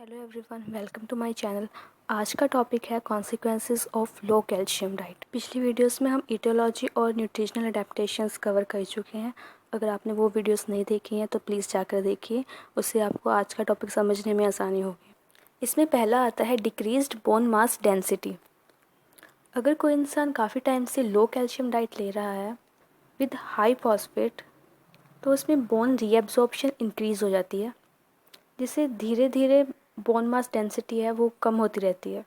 Hello everyone, welcome to my channel. आज का topic है consequences of low calcium diet. पिछली वीडियोस में हम ईटियोलॉजी और न्यूट्रिशनल अडेप्टेशंस कवर कर चुके हैं। अगर आपने वो वीडियोस नहीं देखी हैं तो प्लीज़ जाकर देखिए, उससे आपको आज का टॉपिक समझने में आसानी होगी। इसमें पहला आता है डिक्रीज्ड बोन मास डेंसिटी। अगर कोई इंसान काफ़ी टाइम से लो कैल्शियम डाइट ले रहा है विद हाई फॉस्फेट, तो उसमें बोन रीएब्जॉर्प्शन इंक्रीज़ हो जाती है, जिससे धीरे धीरे बोन मास डेंसिटी है वो कम होती रहती है।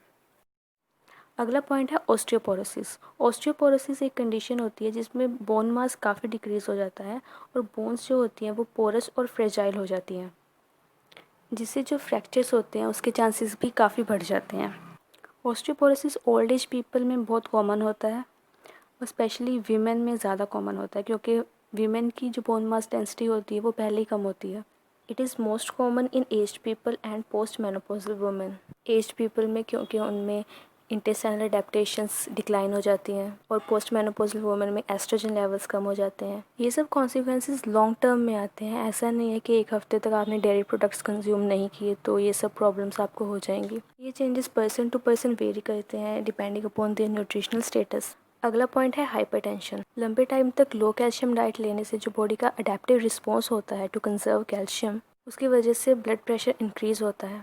अगला पॉइंट है ऑस्टियोपोरोसिस। ऑस्टियोपोरोसिस एक कंडीशन होती है जिसमें बोन मास काफ़ी डिक्रीज हो जाता है और बोन्स जो होती हैं वो पोरस और फ्रेजाइल हो जाती हैं, जिससे जो फ्रैक्चर्स होते हैं उसके चांसेस भी काफ़ी बढ़ जाते हैं। ऑस्टियोपोरोसिस ओल्ड एज पीपल में बहुत कॉमन होता है और स्पेशली वीमेन में ज़्यादा कॉमन होता है, क्योंकि वीमेन की जो बोन मास डेंसिटी होती है वो पहले ही कम होती है। It is most common in aged people and post menopausal women. Aged people में क्योंकि उनमें इंटेस्टाइनल अडेप्टेशंस डिक्लाइन हो जाती हैं और पोस्ट मेनोपॉजल वुमेन में एस्ट्रोजन लेवल्स कम हो जाते हैं। ये सब कॉन्सिक्वेंसेस लॉन्ग टर्म में आते हैं। ऐसा नहीं है कि एक हफ्ते तक आपने डेयरी प्रोडक्ट्स कंज्यूम नहीं किए तो ये सब प्रॉब्लम्स आपको हो जाएंगी। ये changes person to person vary करते हैं depending upon their nutritional status. अगला पॉइंट है हाइपरटेंशन। लंबे टाइम तक लो कैल्शियम डाइट लेने से जो बॉडी का अडेप्टिव रिस्पॉन्स होता है टू कंजर्व कैल्शियम, उसकी वजह से ब्लड प्रेशर इंक्रीज़ होता है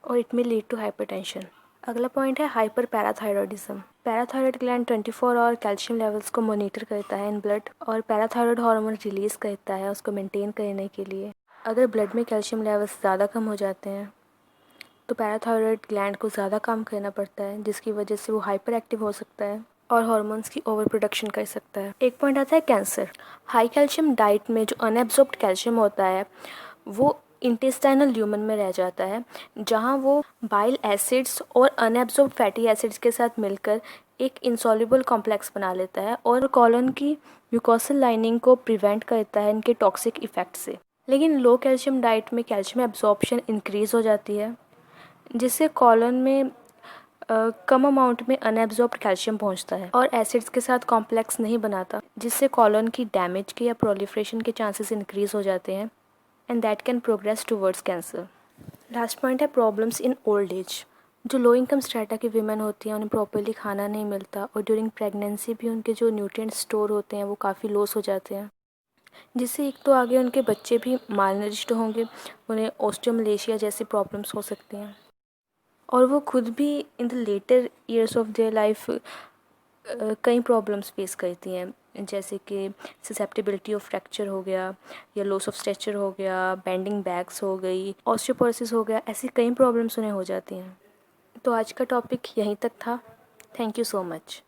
और इट में लीड टू हाइपरटेंशन। अगला पॉइंट है hyperparathyroidism. Parathyroid gland 24 hour calcium levels को मॉनिटर करता है इन ब्लड और पैराथायरॉयड हार्मोन रिलीज़ करता है उसको मेंटेन करने के लिए। अगर ब्लड में कैल्शियम लेवल्स ज़्यादा कम हो जाते हैं तो पैराथायरॉयड ग्लैंड को ज़्यादा काम करना पड़ता है, जिसकी वजह से वो हाइपर एक्टिव हो सकता है और हार्मोन्स की ओवर प्रोडक्शन कर सकता है। एक पॉइंट आता है कैंसर। हाई कैल्शियम डाइट में जो अनएब्जॉर्ब्ड कैल्शियम होता है वो इंटेस्टाइनल ल्यूमन में रह जाता है, जहाँ वो बाइल एसिड्स और अनएब्जॉर्ब्ड फैटी एसिड्स के साथ मिलकर एक इंसॉल्युबल कॉम्प्लेक्स बना लेता है और कॉलन की म्यूकोसल लाइनिंग को प्रिवेंट करता है इनके टॉक्सिक इफेक्ट से। लेकिन लो कैल्शियम डाइट में कैल्शियम एब्जॉर्प्शन इंक्रीज़ हो जाती है, जिससे कॉलन में कम अमाउंट में अनएब्जॉर्ब्ड कैल्शियम पहुंचता है और एसिड्स के साथ कॉम्प्लेक्स नहीं बनाता, जिससे कॉलन की डैमेज के या प्रोलिफरेशन के चांसेस इंक्रीज़ हो जाते हैं and that can progress towards cancer. Last point है प्रॉब्लम्स इन ओल्ड एज। जो लो इनकम स्ट्रेटा की वीमेन होती हैं उन्हें प्रॉपरली खाना नहीं मिलता और ड्यूरिंग प्रेगनेंसी भी उनके जो न्यूट्रिएंट्स स्टोर होते हैं वो काफ़ी लॉस हो जाते हैं, जिससे एक तो आगे उनके बच्चे भी मालनरिश्ड होंगे, उन्हें ऑस्टियोमलेशिया जैसी प्रॉब्लम्स हो सकती हैं और वो खुद भी in the later years of their life कई प्रॉब्लम्स फेस करती हैं, जैसे कि ससेप्टेबिलिटी ऑफ फ्रैक्चर हो गया या लॉस ऑफ स्ट्रेचर हो गया, बेंडिंग बैक्स हो गई, ऑस्टियोपोरोसिस हो गया। ऐसी कई प्रॉब्लम्स उन्हें हो जाती हैं। तो आज का टॉपिक यहीं तक था। Thank you so much.